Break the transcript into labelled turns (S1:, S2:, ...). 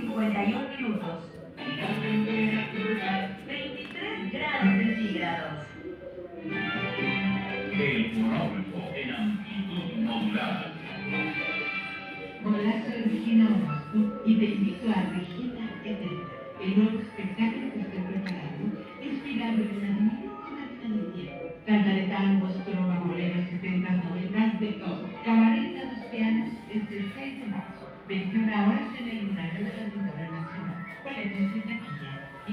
S1: 51 minutos. 23 grados centígrados.
S2: El fonógrafo en amplitud modulada.
S3: Hola, soy Regina Orozco y te invito a Regina Eterna, el nuevo espectáculo que estoy preparando, inspirado en una diminúscula vida de tiempo. Cantaré tangos, trova, boleros, 70, 90, de todo. Cabaret a los pianos desde el 6 de marzo, 21 horas en el lunario de la Auditorio Nacional. Boletos en taquilla y